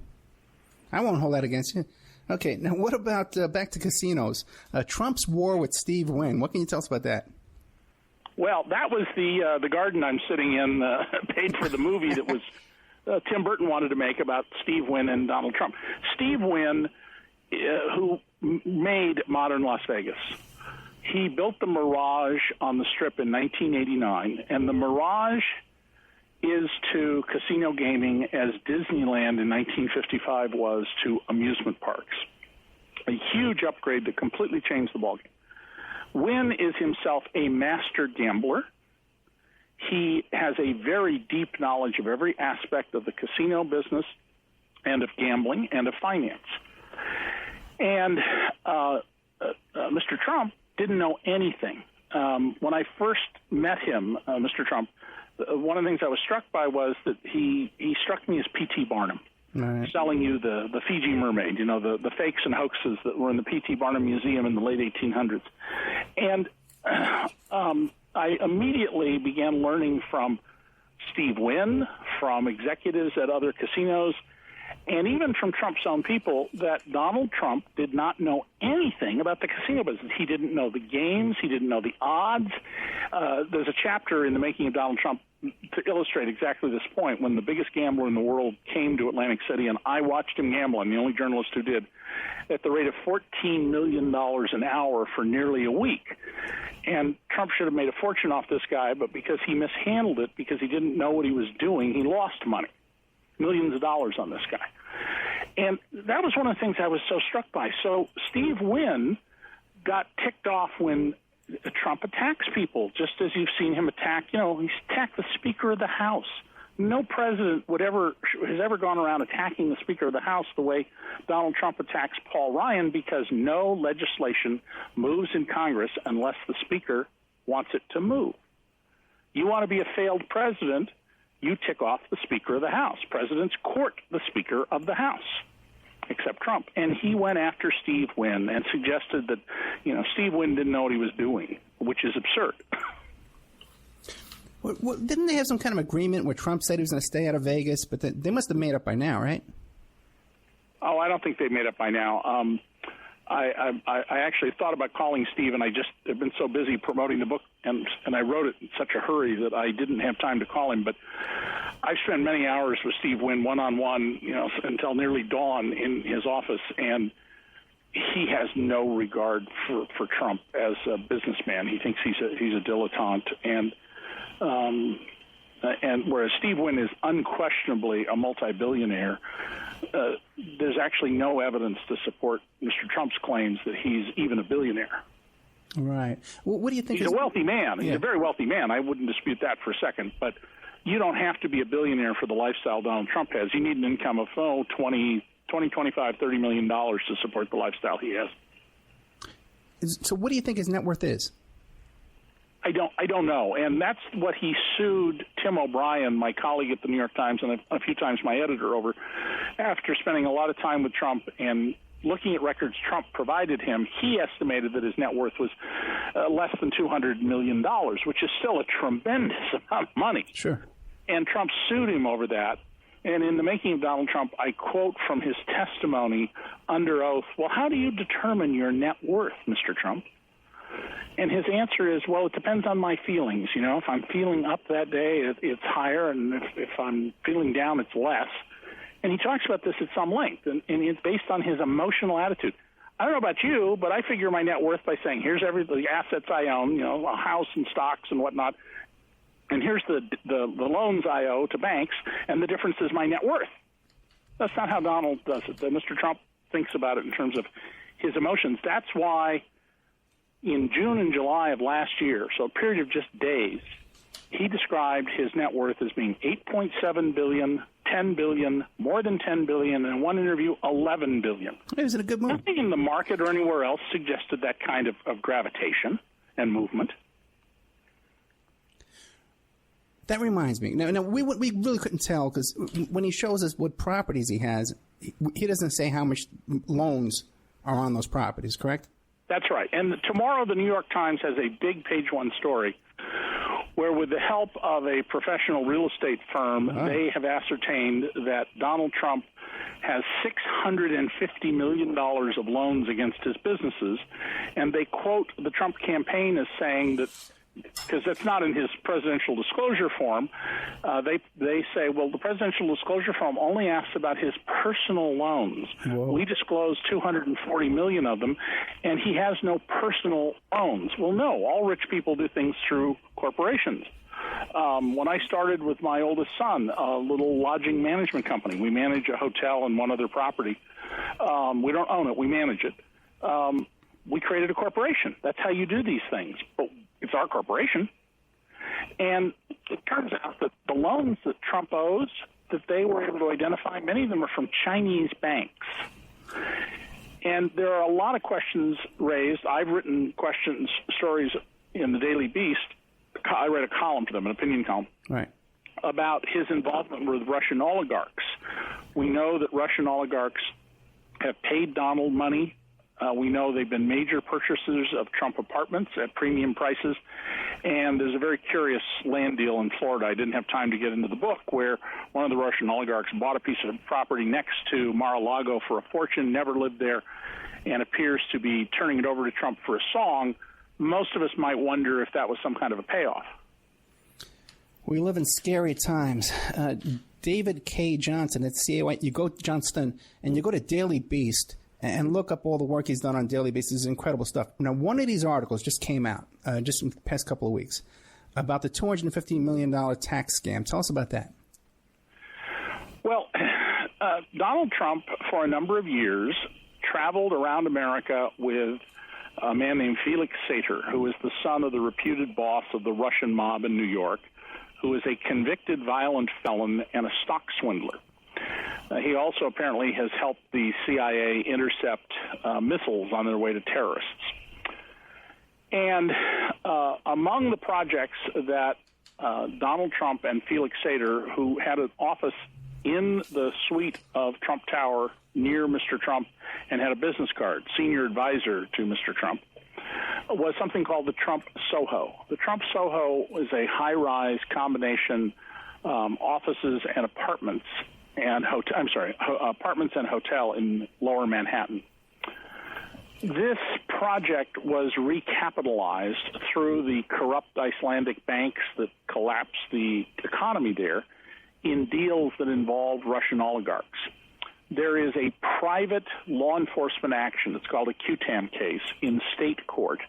B: I won't hold that against you. Okay, now what about back to casinos? Trump's war with Steve Wynn. What can you tell us about that?
C: Well, that was the garden I'm sitting in, paid for the movie that was Tim Burton wanted to make about Steve Wynn and Donald Trump. Steve Wynn, who made modern Las Vegas. He built the Mirage on the Strip in 1989, and the Mirage is to casino gaming as Disneyland in 1955 was to amusement parks. A huge upgrade that completely changed the ballgame. Wynn is himself a master gambler. He has a very deep knowledge of every aspect of the casino business and of gambling and of finance. And Mr. Trump didn't know anything. When I first met him, Mr. Trump, one of the things I was struck by was that he struck me as P.T. Barnum, right, selling you the Fiji mermaid, the fakes and hoaxes that were in the P.T. Barnum Museum in the late 1800s. And I immediately began learning from Steve Wynn, from executives at other casinos, and even from Trump's own people, that Donald Trump did not know anything about the casino business. He didn't know the games. He didn't know the odds. There's a chapter in The Making of Donald Trump to illustrate exactly this point. When the biggest gambler in the world came to Atlantic City, and I watched him gamble, I'm the only journalist who did, at the rate of $14 million an hour for nearly a week. And Trump should have made a fortune off this guy, but because he mishandled it, because he didn't know what he was doing, he lost money, millions of dollars on this guy. And that was one of the things I was so struck by. So Steve Wynn got ticked off when Trump attacks people, just as you've seen him attack, he's attacked the Speaker of the House. No president has ever gone around attacking the Speaker of the House the way Donald Trump attacks Paul Ryan, because no legislation moves in Congress unless the Speaker wants it to move. You want to be a failed president, you tick off the Speaker of the House. Presidents court the Speaker of the House, except Trump. And he went after Steve Wynn and suggested that, Steve Wynn didn't know what he was doing, which is absurd.
B: Well, didn't they have some kind of agreement where Trump said he was going to stay out of Vegas? But they must have made up by now, right?
C: Oh, I don't think they've made up by now. I actually thought about calling Steve, and I just have been so busy promoting the book, and I wrote it in such a hurry that I didn't have time to call him. But I spent many hours with Steve Wynn one-on-one, until nearly dawn in his office, and he has no regard for Trump as a businessman. He thinks he's a dilettante, and whereas Steve Wynn is unquestionably a multi-billionaire, there's actually no evidence to support Mr. Trump's claims that he's even a billionaire.
B: Right. Well, what do you think?
C: He's a wealthy man. He's a very wealthy man. I wouldn't dispute that for a second. But you don't have to be a billionaire for the lifestyle Donald Trump has. You need an income of $20, $25, $30 million to support the lifestyle he has.
B: So what do you think his net worth is?
C: I don't know, and that's what he sued Tim O'Brien, my colleague at the New York Times, and a few times my editor, over, after spending a lot of time with Trump and looking at records Trump provided him. He estimated that his net worth was less than $200 million, which is still a tremendous amount of money.
B: Sure.
C: And Trump sued him over that. And in The Making of Donald Trump, I quote from his testimony under oath, "Well, how do you determine your net worth, Mr. Trump?" And his answer is, well, it depends on my feelings. If I'm feeling up that day, it's higher, and if I'm feeling down, it's less. And he talks about this at some length, and it's based on his emotional attitude. I don't know about you, but I figure my net worth by saying, here's the assets I own, a house and stocks and whatnot, and here's the loans I owe to banks, and the difference is my net worth. That's not how Donald does it. Mr. Trump thinks about it in terms of his emotions. That's why in June and July of last year, so a period of just days, he described his net worth as being $8.7 billion, $10 billion, more than $10 billion, and in one interview, $11 billion.
B: It was in a good move.
C: Nothing in the market or anywhere else suggested that kind of gravitation and movement.
B: That reminds me. Now we really couldn't tell, because when he shows us what properties he has, he doesn't say how much loans are on those properties, correct?
C: That's right. And tomorrow the New York Times has a big page-one story where, with the help of a professional real estate firm, they have ascertained that Donald Trump has $650 million of loans against his businesses. And they quote the Trump campaign as saying that, because that's not in his presidential disclosure form, they say, well, the presidential disclosure form only asks about his personal loans. Whoa. We disclosed 240 million of them, and he has no personal loans. Well, no, all rich people do things through corporations. When I started with my oldest son, a little lodging management company, we manage a hotel and one other property. We don't own it, we manage it. We created a corporation. That's how you do these things. But it's our corporation. And it turns out that the loans that Trump owes, that they were able to identify, many of them are from Chinese banks. And there are a lot of questions raised. I've written stories in the Daily Beast. I read a column to them, an opinion column,
B: right,
C: about his involvement with Russian oligarchs. We know that Russian oligarchs have paid Donald money. We know they've been major purchasers of Trump apartments at premium prices. And there's a very curious land deal in Florida. I didn't have time to get into the book, where one of the Russian oligarchs bought a piece of property next to Mar-a-Lago for a fortune, never lived there, and appears to be turning it over to Trump for a song. Most of us might wonder if that was some kind of a payoff.
B: We live in scary times. David K. Johnston at CAY, you go to Johnston and you go to Daily Beast and look up all the work he's done on Daily Beast. It's incredible stuff. Now, one of these articles just came out just in the past couple of weeks about the $250 million tax scam. Tell us about that.
C: Well, Donald Trump, for a number of years, traveled around America with a man named Felix Sater, who is the son of the reputed boss of the Russian mob in New York, who is a convicted violent felon and a stock swindler. He also apparently has helped the CIA intercept missiles on their way to terrorists. And among the projects that Donald Trump and Felix Sater, who had an office in the suite of Trump Tower near Mr. Trump and had a business card, senior advisor to Mr. Trump, was something called the Trump Soho. The Trump Soho is a high-rise combination offices and apartments apartments and hotel in Lower Manhattan. This project was recapitalized through the corrupt Icelandic banks that collapsed the economy there in deals that involved Russian oligarchs. There is a private law enforcement action, it's called a QTAM case, in state court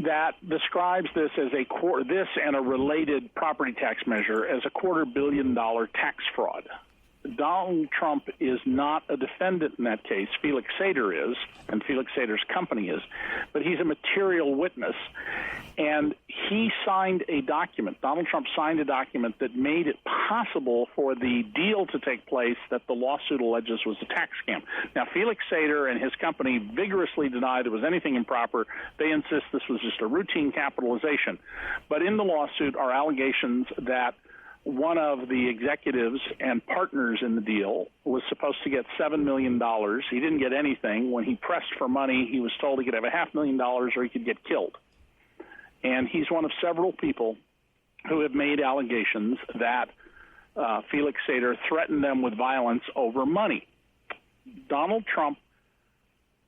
C: that describes this as this and a related property tax measure as a $250 million tax fraud. Donald Trump is not a defendant in that case. Felix Sater is, and Felix Sater's company is, but he's a material witness. And he signed a document, Donald Trump signed a document that made it possible for the deal to take place that the lawsuit alleges was a tax scam. Now, Felix Sater and his company vigorously deny there was anything improper. They insist this was just a routine capitalization. But in the lawsuit are allegations that one of the executives and partners in the deal was supposed to get $7 million. He didn't get anything. When he pressed for money, he was told he could have $500,000 or he could get killed. And he's one of several people who have made allegations that Felix Sater threatened them with violence over money. Donald Trump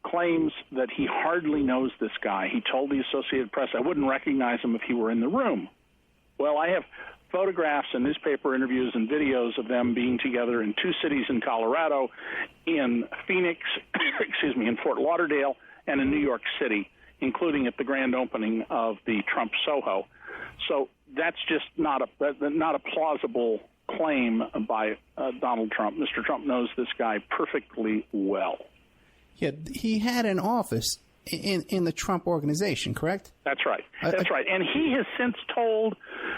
C: claims that he hardly knows this guy. He told the Associated Press, I wouldn't recognize him if he were in the room. Well, I have photographs and newspaper interviews and videos of them being together in two cities in Colorado, in Phoenix, in Fort Lauderdale, and in New York City, including at the grand opening of the Trump Soho. So that's just not a plausible claim by Donald Trump. Mr. Trump knows this guy perfectly well.
B: Yeah, he had an office in the Trump organization, correct? That's right.
C: That's right. And he has since told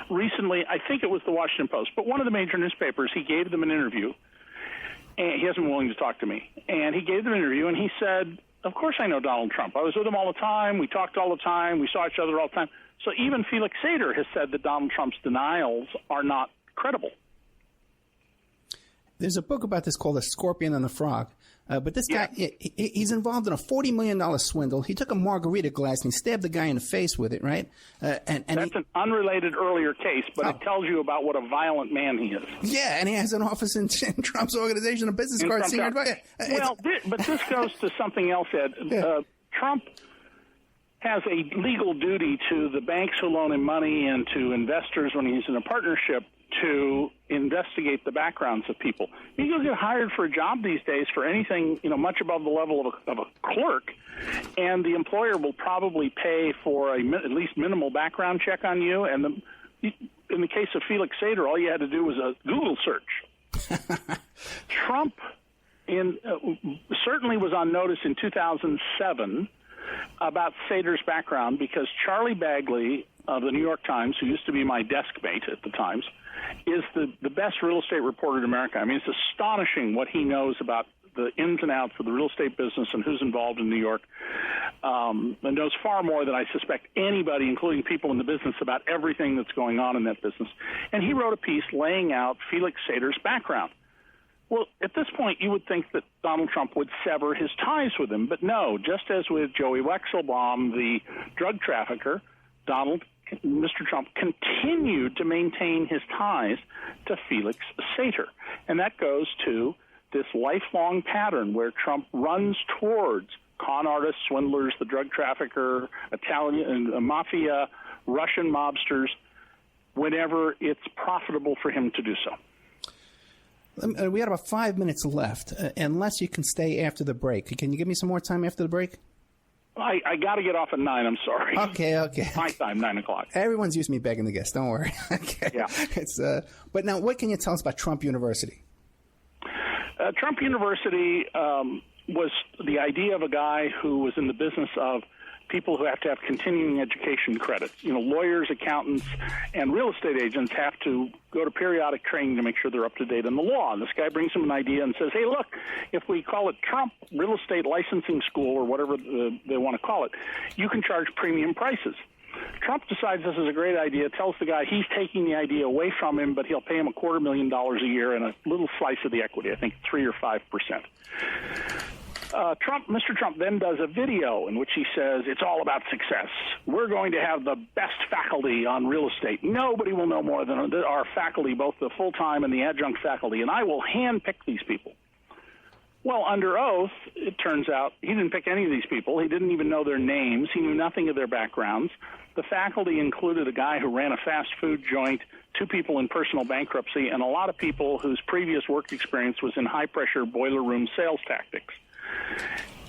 C: recently, I think it was the Washington Post, but one of the major newspapers, he gave them an interview, and he hasn't been willing to talk to me. And he gave them an interview, and he said, of course I know Donald Trump. I was with him all the time. We talked all the time. We saw each other all the time. So even Felix Sater has said that Donald Trump's denials are not credible.
B: There's a book about this called The Scorpion and the Frog. But this guy, he's involved in a $40 million swindle. He took a margarita glass and he stabbed the guy in the face with it, right? And
C: that's an unrelated earlier case, but it tells you about what a violent man he is.
B: Yeah, and he has an office in Trump's organization, a business card, senior advisor.
C: Well, but this goes to something else, Ed. Yeah. Trump has a legal duty to the banks who loan him money and to investors when he's in a partnership to investigate the backgrounds of people. You can get hired for a job these days for anything, much above the level of a clerk, and the employer will probably pay for at least minimal background check on you. And in the case of Felix Sater, all you had to do was a Google search. Trump certainly was on notice in 2007 about Sater's background because Charlie Bagley of the New York Times, who used to be my desk mate at the Times, is the best real estate reporter in America. I mean, it's astonishing what he knows about the ins and outs of the real estate business and who's involved in New York, and knows far more than I suspect anybody, including people in the business, about everything that's going on in that business. And he wrote a piece laying out Felix Sater's background. Well, at this point, you would think that Donald Trump would sever his ties with him. But no, just as with Joey Wexelbaum, the drug trafficker, Mr. Trump continued to maintain his ties to Felix Sater. And that goes to this lifelong pattern where Trump runs towards con artists, swindlers, the drug trafficker, Italian mafia, Russian mobsters, whenever it's profitable for him to do so.
B: We got about 5 minutes left, unless you can stay after the break. Can you give me some more time after the break?
C: I got to get off at 9. I'm sorry.
B: Okay.
C: My time, 9 o'clock.
B: Everyone's used to me begging the guests. Don't worry. Okay.
C: Yeah.
B: But now, what can you tell us about Trump University?
C: Trump University was the idea of a guy who was in the business of people who have to have continuing education credits. You know, lawyers, accountants, and real estate agents have to go to periodic training to make sure they're up to date on the law. And this guy brings him an idea and says, hey, look, if we call it Trump Real Estate Licensing School or whatever they want to call it, you can charge premium prices. Trump decides this is a great idea, tells the guy he's taking the idea away from him, but he'll pay him $250,000 a year and a little slice of the equity, I think 3 or 5%. Mr. Trump then does a video in which he says it's all about success. We're going to have the best faculty on real estate. Nobody will know more than our faculty, both the full-time and the adjunct faculty, and I will handpick these people. Well, under oath, it turns out he didn't pick any of these people. He didn't even know their names. He knew nothing of their backgrounds. The faculty included a guy who ran a fast food joint, 2 people in personal bankruptcy, and a lot of people whose previous work experience was in high-pressure boiler room sales tactics.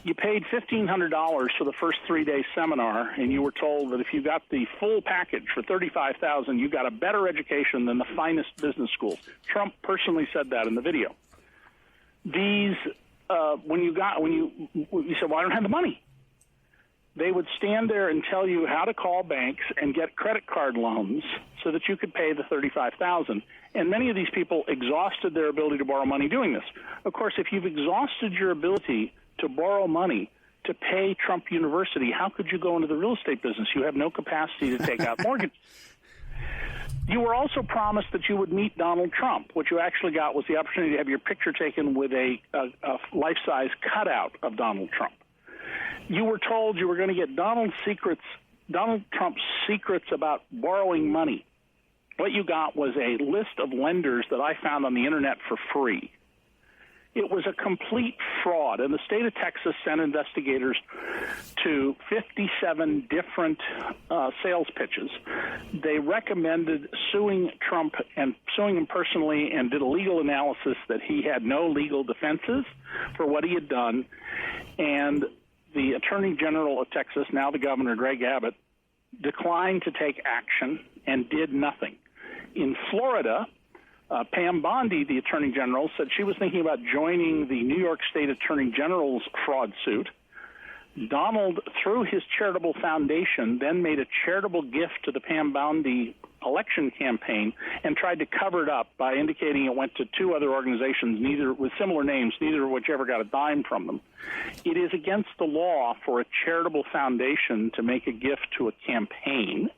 C: You paid $1,500 for the first 3-day seminar, and you were told that if you got the full package for $35,000, you got a better education than the finest business schools. Trump personally said that in the video. These, when you said, well, I don't have the money. They would stand there and tell you how to call banks and get credit card loans so that you could pay the $35,000. And many of these people exhausted their ability to borrow money doing this. Of course, if you've exhausted your ability to borrow money to pay Trump University, how could you go into the real estate business? You have no capacity to take out mortgages. You were also promised that you would meet Donald Trump. What you actually got was the opportunity to have your picture taken with a life-size cutout of Donald Trump. You were told you were going to get Donald Trump's secrets about borrowing money. What you got was a list of lenders that I found on the Internet for free. It was a complete fraud, and the state of Texas sent investigators to 57 different sales pitches. They recommended suing Trump and suing him personally and did a legal analysis that he had no legal defenses for what he had done, and the Attorney General of Texas, now the Governor, Greg Abbott, declined to take action and did nothing. In Florida, Pam Bondi, the Attorney General, said she was thinking about joining the New York State Attorney General's fraud suit. Donald, through his charitable foundation, then made a charitable gift to the Pam Bondi election campaign and tried to cover it up by indicating it went to 2 other organizations, neither with similar names, neither of which ever got a dime from them. It is against the law for a charitable foundation to make a gift to a campaign.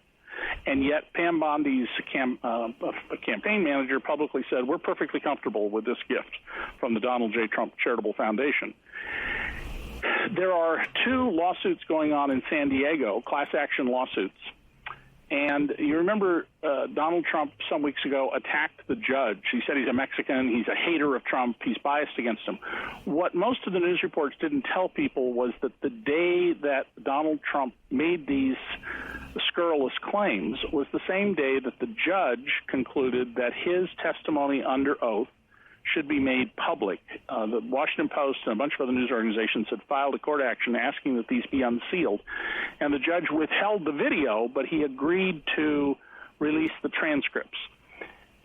C: And yet Pam Bondi's campaign manager publicly said, we're perfectly comfortable with this gift from the Donald J. Trump Charitable Foundation. There are 2 lawsuits going on in San Diego, class action lawsuits. And you remember Donald Trump some weeks ago attacked the judge. He said he's a Mexican, he's a hater of Trump, he's biased against him. What most of the news reports didn't tell people was that the day that Donald Trump made these scurrilous claims was the same day that the judge concluded that his testimony under oath should be made public. The Washington Post and a bunch of other news organizations had filed a court action asking that these be unsealed. And the judge withheld the video, but he agreed to release the transcripts.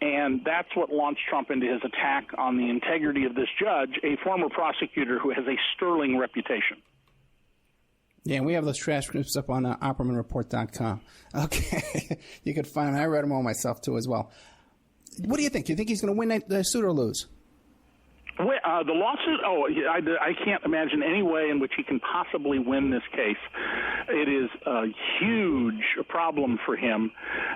C: And that's what launched Trump into his attack on the integrity of this judge, a former prosecutor who has a sterling reputation.
B: Yeah, and we have those transcripts up on OppermanReport.com. Okay. You could find them. I read them all myself, too, as well. What do you think? Do you think he's going to win that suit or lose?
C: The lawsuit, I can't imagine any way in which he can possibly win this case. It is a huge problem for him.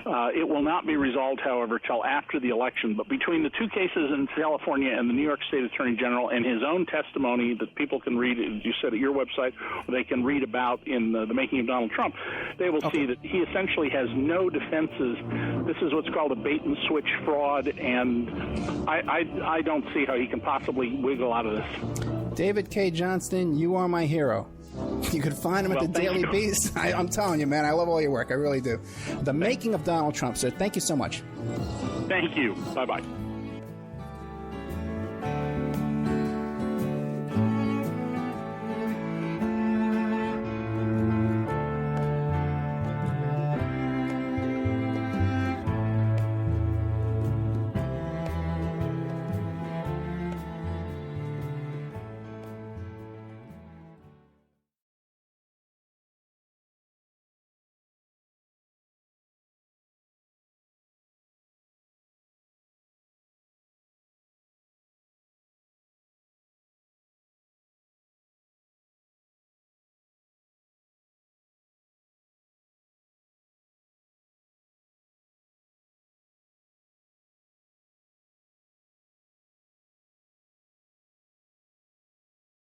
C: It will not be resolved, however, till after the election. But between the two cases in California and the New York State Attorney General and his own testimony that people can read, as you said, at your website, or they can read about in the Making of Donald Trump, they will see that he essentially has no defenses. This is what's called a bait-and-switch fraud, and I don't see how he can possibly wiggle out of this.
B: David K. Johnston, you are my hero. You can find him at the Daily Beast. I'm telling you, man, I love all your work. I really do. The Making of Donald Trump, sir. Thank you so much.
C: Thank you. Bye-bye.